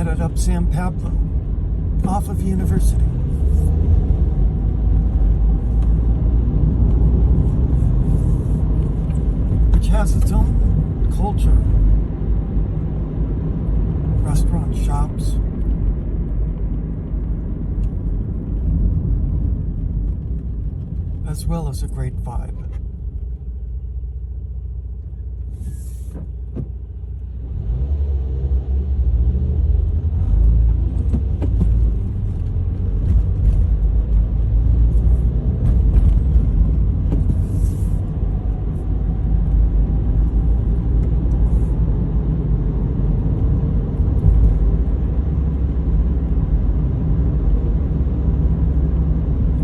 headed up San Pablo, off of University. Which has its own culture. Restaurant, shops. As well as a great vibe.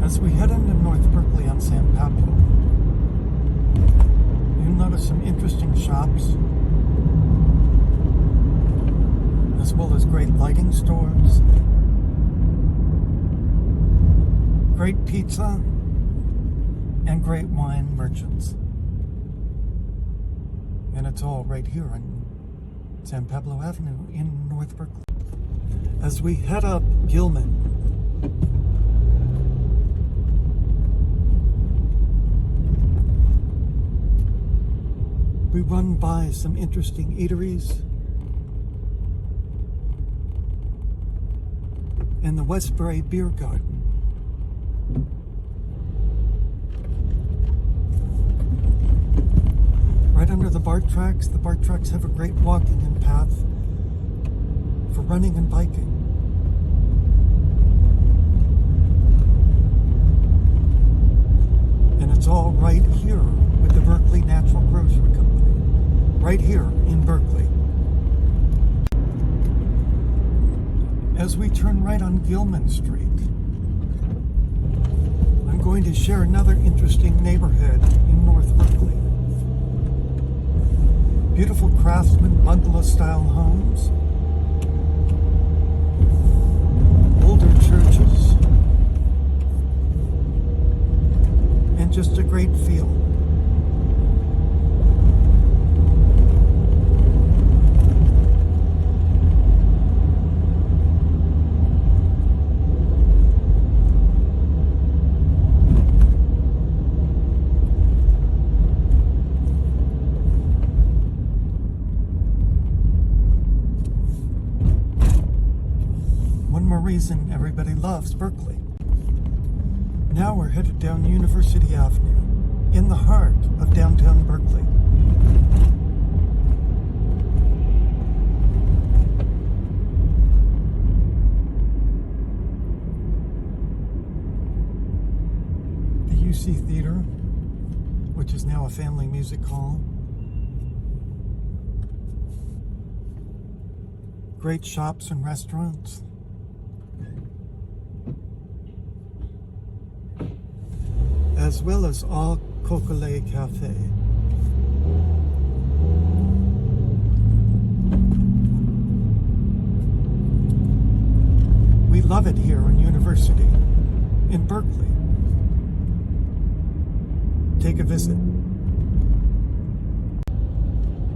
As we head into North Berkeley on San Pablo, you'll notice some interesting shops, as well as great lighting stores, great pizza, and great wine merchants. And it's all right here on San Pablo Avenue in North Berkeley. As we head up Gilman, we run by some interesting eateries and the Westbury Beer Garden. Right under the BART tracks have a great walking and path for running and biking. And it's all right here with the Berkeley Natural Grocery Company. Right here in Berkeley. As we turn right on Gilman Street, I'm going to share another interesting neighborhood in North Berkeley. Beautiful craftsman bungalow-style homes, older churches, and just a great feel. Reason everybody loves Berkeley. Now we're headed down University Avenue, in the heart of downtown Berkeley. The UC Theater, which is now a family music hall. Great shops and restaurants. As well as Au Cocolet Cafe. We love it here in University, in Berkeley. Take a visit.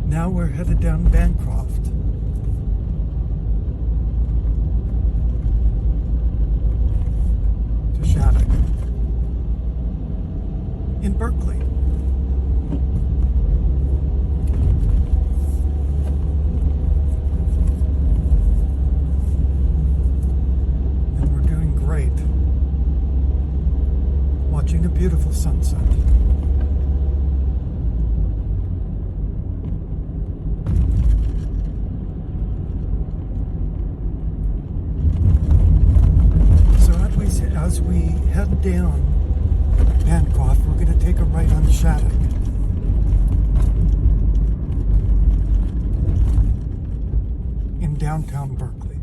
Now we're headed down Bancroft. To Shattuck. In Berkeley. And we're doing great. Watching a beautiful sunset. So as we head down Bancroft, we're going to take a right on Shattuck. In downtown Berkeley.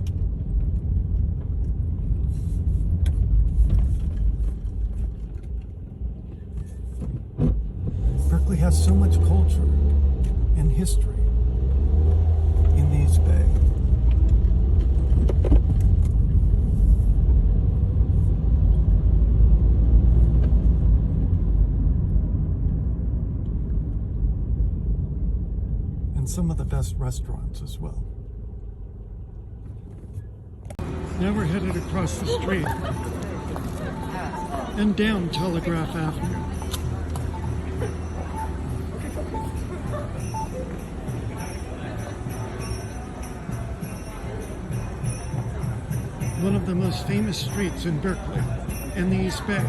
Berkeley has so much culture and history in the East Bay. Some of the best restaurants as well. Now we're headed across the street and down Telegraph Avenue. One of the most famous streets in Berkeley and the East Bay.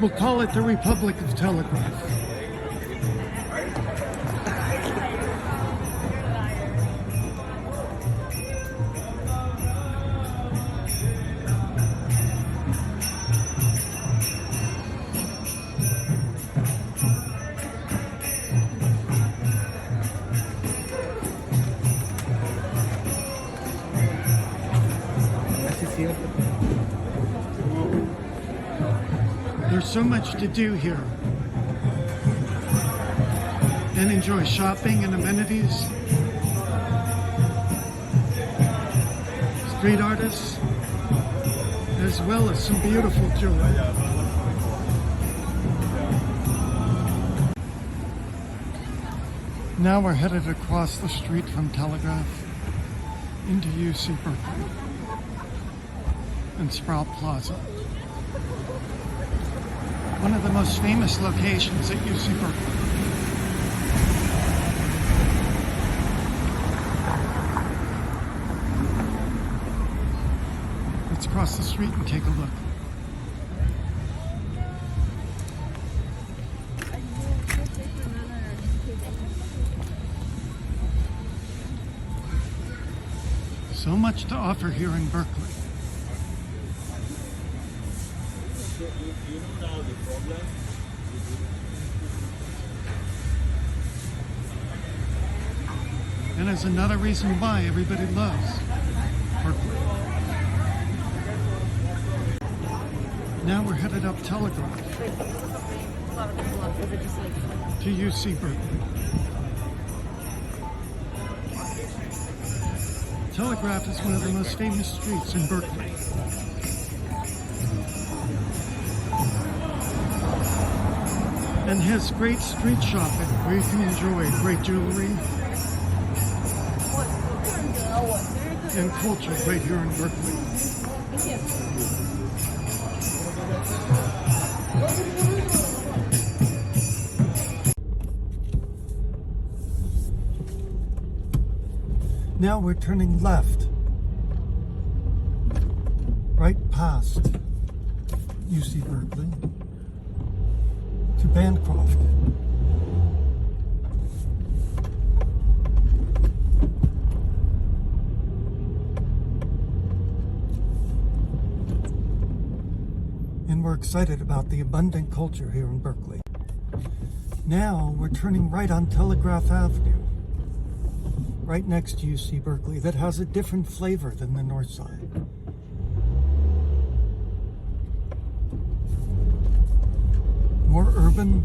We'll call it the Republic of Telegraph. There's so much to do here, and enjoy shopping and amenities, street artists, as well as some beautiful jewelry. Now we're headed across the street from Telegraph into UC Berkeley and Sprout Plaza. One of the most famous locations at UC Berkeley. Let's cross the street and take a look. So much to offer here in Berkeley. And it's another reason why everybody loves Berkeley. Now we're headed up Telegraph to UC Berkeley. Telegraph is one of the most famous streets in Berkeley. And has great street shopping where you can enjoy great jewelry and culture right here in Berkeley. Now we're turning left, right past UC Berkeley to Bancroft. And we're excited about the abundant culture here in Berkeley. Now we're turning right on Telegraph Avenue, right next to UC Berkeley, that has a different flavor than the north side. More urban,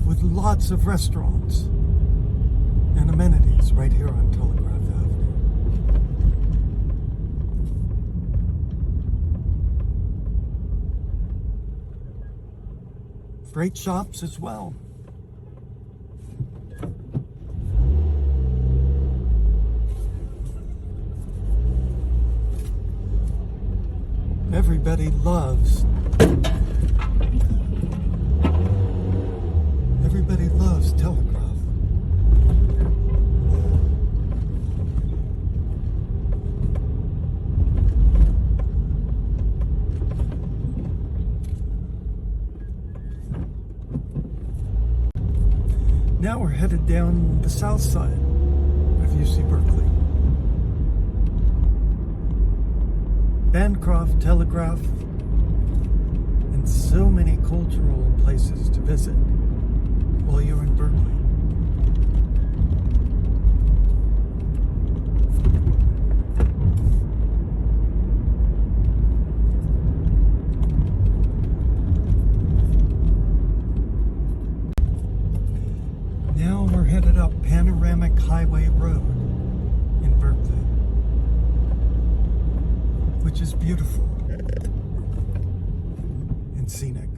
with lots of restaurants and amenities right here on Telegraph Avenue. Great shops as well. Everybody loves Telegraph. Now we're headed down the south side of UC Berkeley. Bancroft, Telegraph, and so many cultural places to visit while you're in Berkeley. Now we're headed up Panoramic Highway Road in Berkeley, which is beautiful and scenic.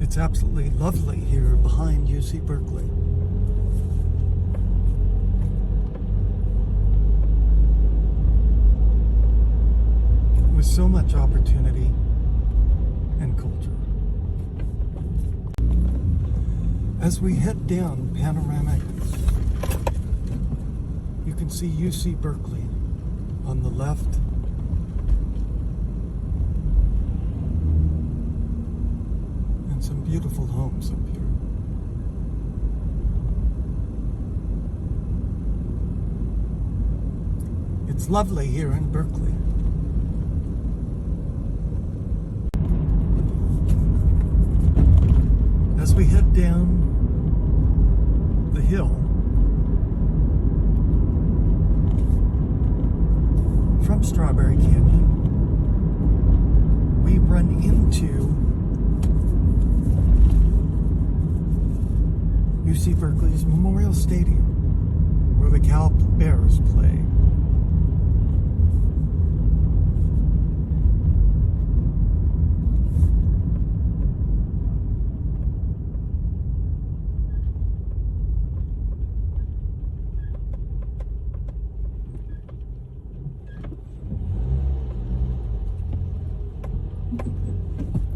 It's absolutely lovely here behind UC Berkeley. With so much opportunity and culture. As we head down Panoramic, you can see UC Berkeley on the left. And some beautiful homes up here. It's lovely here in Berkeley. As we head down the hill from Strawberry Canyon, we run into UC Berkeley's Memorial Stadium, where the Cal Bears play.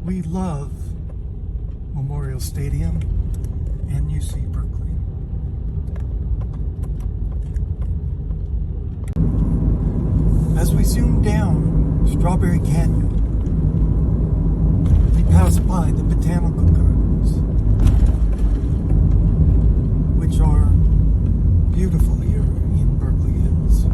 We love Memorial Stadium and UC Berkeley. As we zoom down Strawberry Canyon, we pass by the Botanical Gardens, which are beautiful here in Berkeley Hills.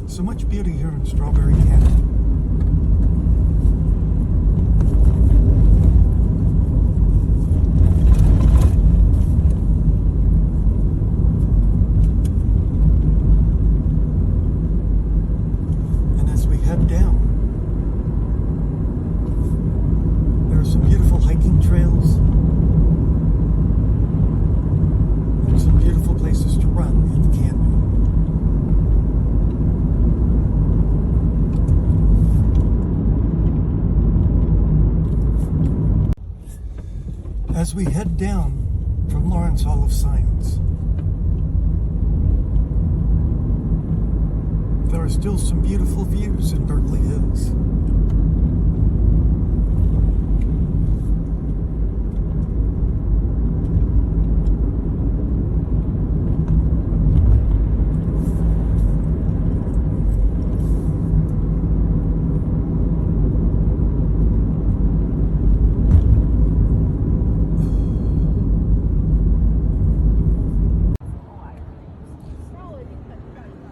So much beauty here in Strawberry Canyon. And as we head down, there are some beautiful hiking trails and some beautiful places to run in the canyon. As we head down from Lawrence Hall of Science, there are still some beautiful views in Berkeley Hills.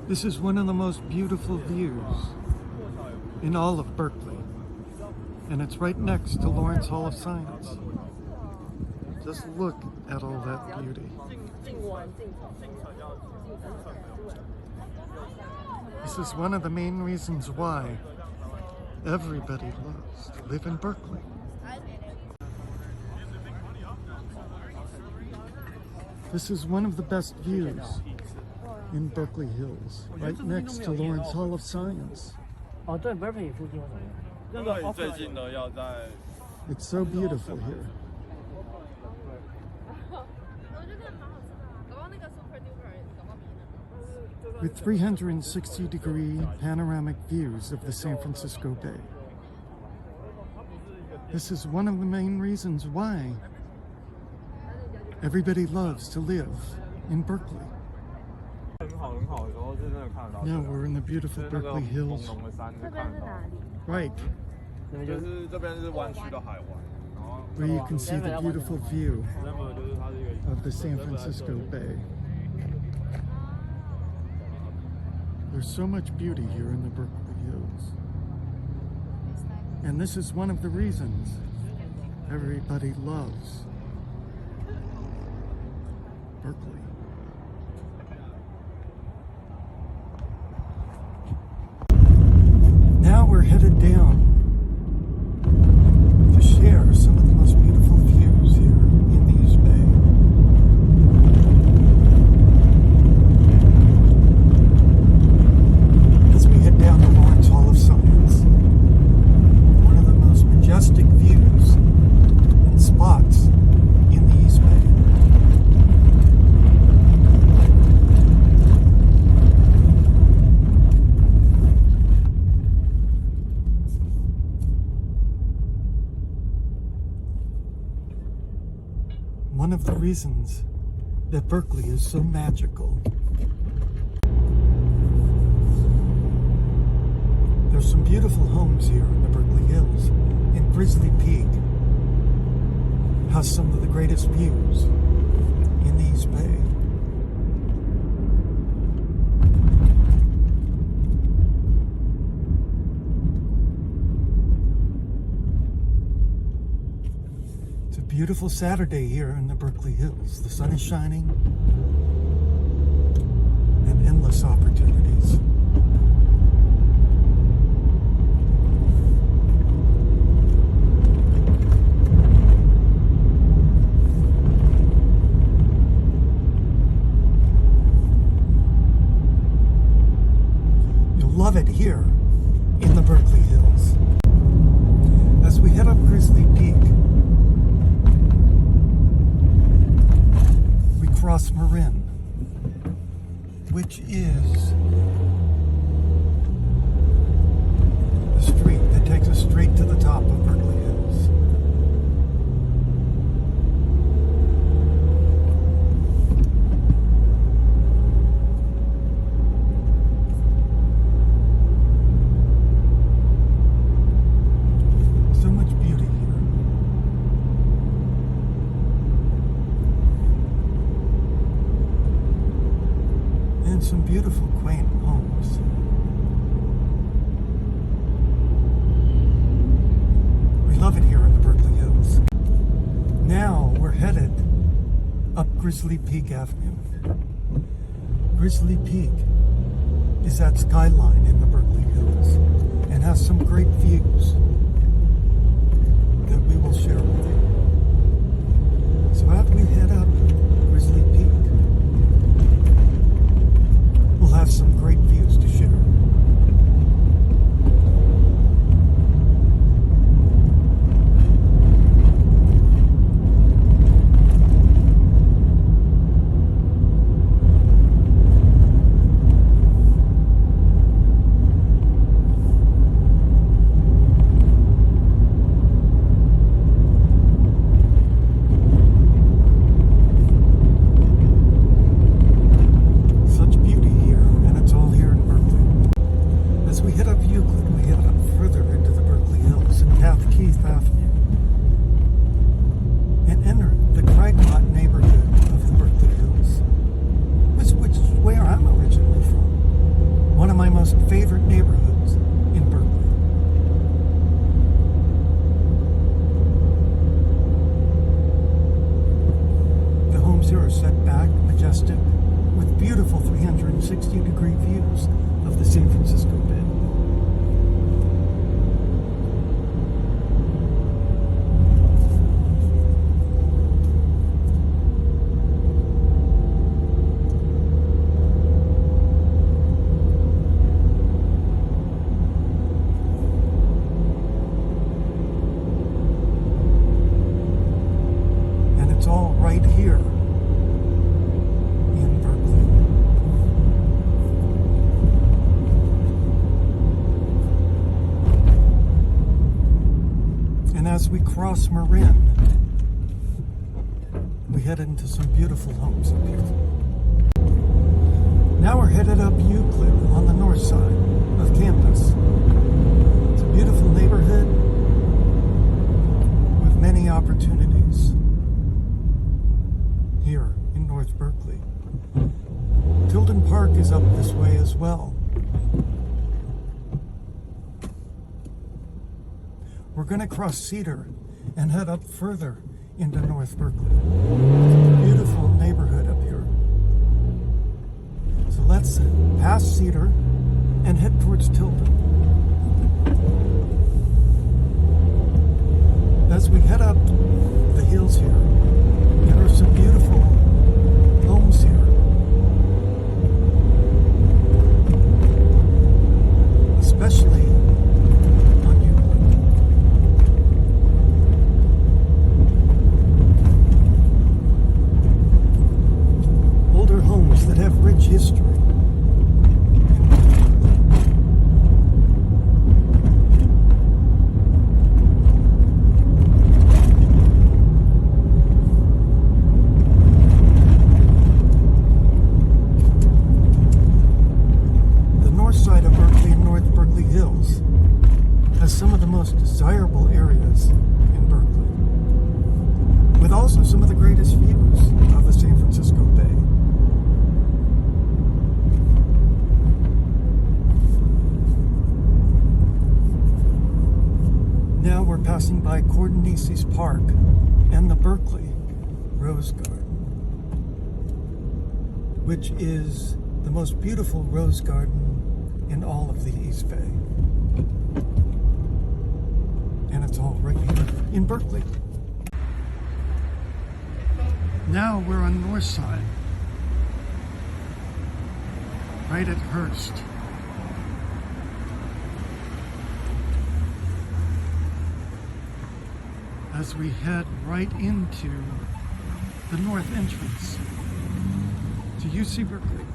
This is one of the most beautiful views in all of Berkeley, and it's right next to Lawrence Hall of Science. Just look at all that beauty. This is one of the main reasons why everybody loves to live in Berkeley. This is one of the best views in Berkeley Hills, right next to Lawrence Hall of Science. It's so beautiful here. With 360-degree panoramic views of the San Francisco Bay. This is one of the main reasons why everybody loves to live in Berkeley. Now we're in the beautiful Berkeley Hills. Right. Where you can see the beautiful view of the San Francisco Bay. There's so much beauty here in the Berkeley Hills. And this is one of the reasons Everybody loves Berkeley. Now we're headed down to share some of the most beautiful views here in the East Bay. As we head down the Lawrence Hall of Science, one of the most majestic views and spots in the East Bay. One of the reasons that Berkeley is so magical. There's some beautiful homes here in the Berkeley Hills, and Grizzly Peak has some of the greatest views in the East Bay. Beautiful Saturday here in the Berkeley Hills. The sun is shining and endless opportunities. You'll love it here in the Berkeley Hills. As we head up Grizzly Peak, cross Marin, which is the street that takes us straight to the top of Berkeley Hills. So much beauty here. And some beautiful, quaint homes. We love it here in the Berkeley Hills. Now we're headed up Grizzly Peak Avenue. Grizzly Peak is that skyline in the Berkeley Hills and has some great views that we will share with you. So after we head up Grizzly Peak, we'll have some great views to share. Favorite neighborhoods in Berkeley. The homes here are set back, majestic, with beautiful 360-degree views of the San Francisco Bay. It's all right here in Berkeley. And as we cross Marin, we head into some beautiful homes up here. Now we're headed up Euclid on the north side of campus. It's a beautiful neighborhood with many opportunities here in North Berkeley. Tilden Park is up this way as well. We're going to cross Cedar and head up further into North Berkeley. It's a beautiful neighborhood up here. So let's pass Cedar and head towards Tilden. As we head up the hills here, there are some beautiful homes here. Especially on Euclid. Older homes that have rich history. Hills has some of the most desirable areas in Berkeley, with also some of the greatest views of the San Francisco Bay. Now we're passing by Cordonesis Park and the Berkeley Rose Garden, which is the most beautiful rose garden in all of the East Bay. And it's all right here in Berkeley. Now we're on North Side, right at Hearst. As we head right into the north entrance to UC Berkeley.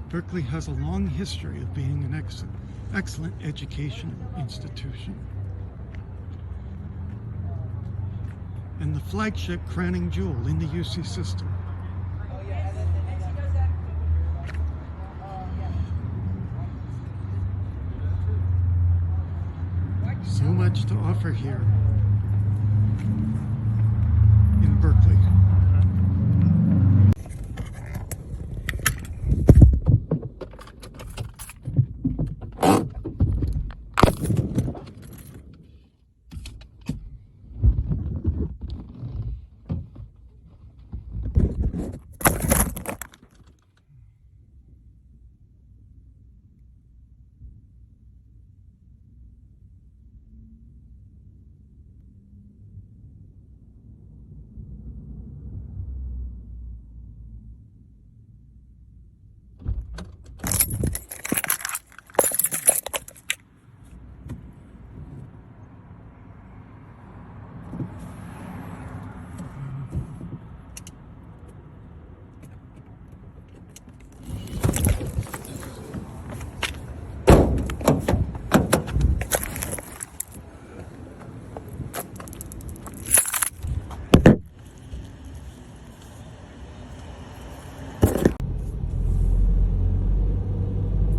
Berkeley has a long history of being an excellent educational institution. And the flagship crowning jewel in the UC system. So much to offer here in Berkeley.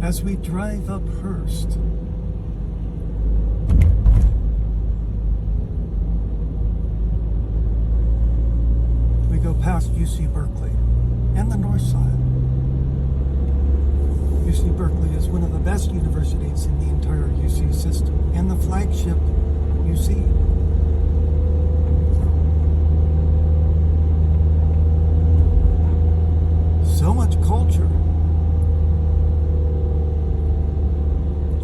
As we drive up Hearst, we go past UC Berkeley and the north side. UC Berkeley is one of the best universities in the entire UC system and the flagship UC. So much culture.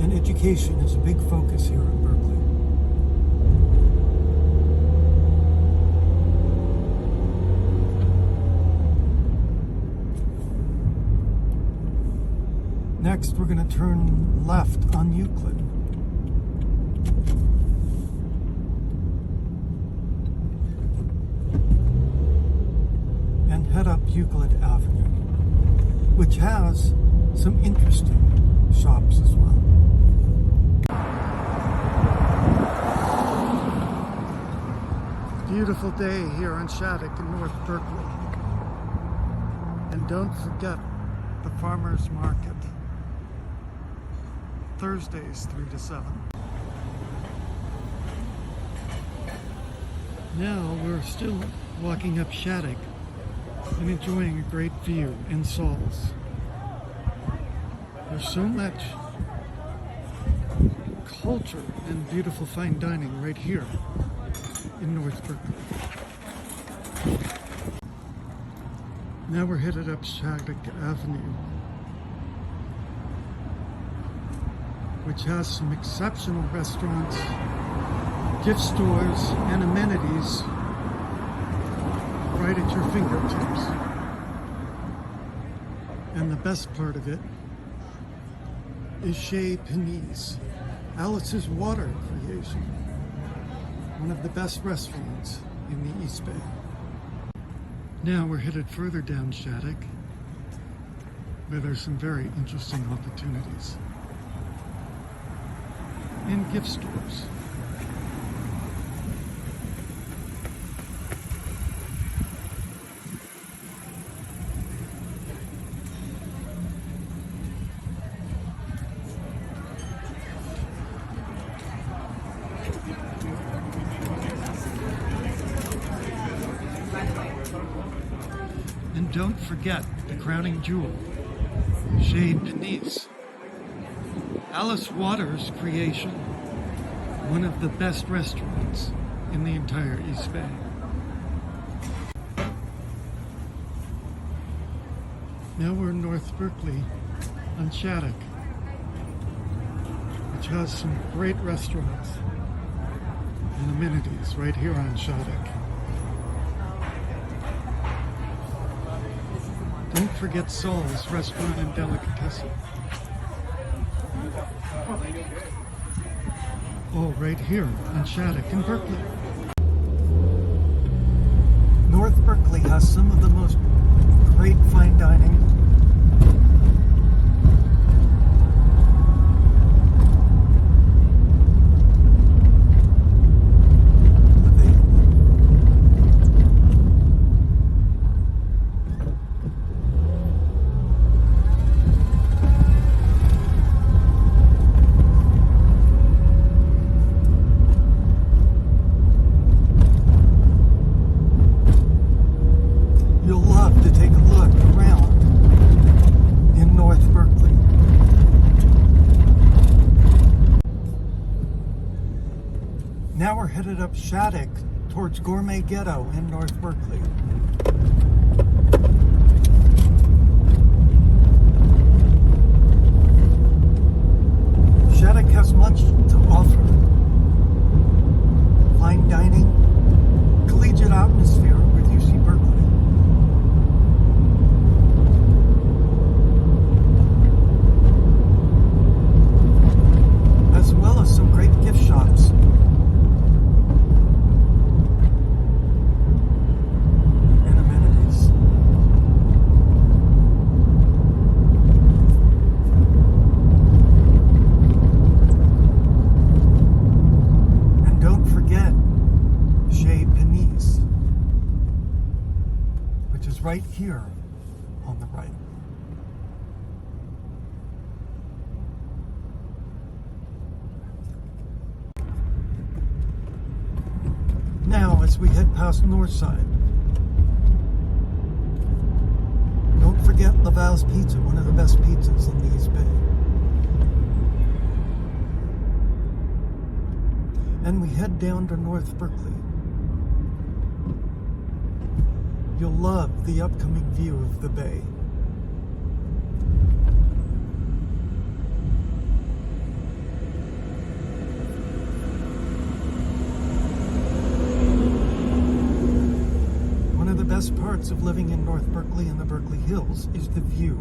And education is a big focus here in Berkeley. Next, we're going to turn left on Euclid. And head up Euclid Avenue, which has some interesting shops as well. Beautiful day here on Shattuck in North Berkeley. And don't forget the farmers market. Thursdays 3 to 7. Now we're still walking up Shattuck and enjoying a great view in Sauls. There's so much culture and beautiful fine dining right here in North Berkeley. Now we're headed up Shattuck Avenue, which has some exceptional restaurants, gift stores, and amenities right at your fingertips. And the best part of it is Chez Panisse, Alice's water creation, one of the best restaurants in the East Bay. Now we're headed further down Shattuck, where there's some very interesting opportunities and gift stores. And don't forget the crowning jewel, Chez Panisse, Alice Waters' creation, one of the best restaurants in the entire East Bay. Now we're in North Berkeley on Shattuck, which has some great restaurants and amenities right here on Shattuck. Don't forget Saul's Restaurant and Delicatessen. Oh, right here on Shattuck in Berkeley. North Berkeley has some of the most great fine dining. You'll love to take a look around in North Berkeley. Now we're headed up Shattuck towards Gourmet Ghetto in North Berkeley. Shattuck has much to offer. Fine dining, collegiate atmosphere with UC Berkeley. As well as some great gift shops. And amenities. And don't forget Chez Panisse, which is right here on the right. Now, as we head past Northside, don't forget Laval's Pizza, one of the best pizzas in the East Bay. And we head down to North Berkeley. You'll love the upcoming view of the bay. One of the best parts of living in North Berkeley and the Berkeley Hills is the view.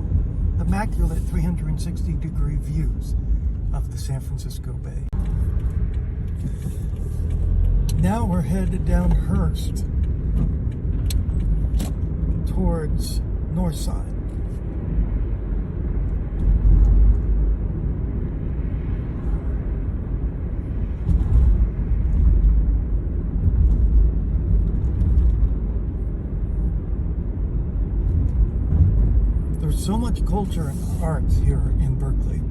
Immaculate 360-degree views of the San Francisco Bay. Now we're headed down Hearst towards Northside. There's so much culture and arts here in Berkeley.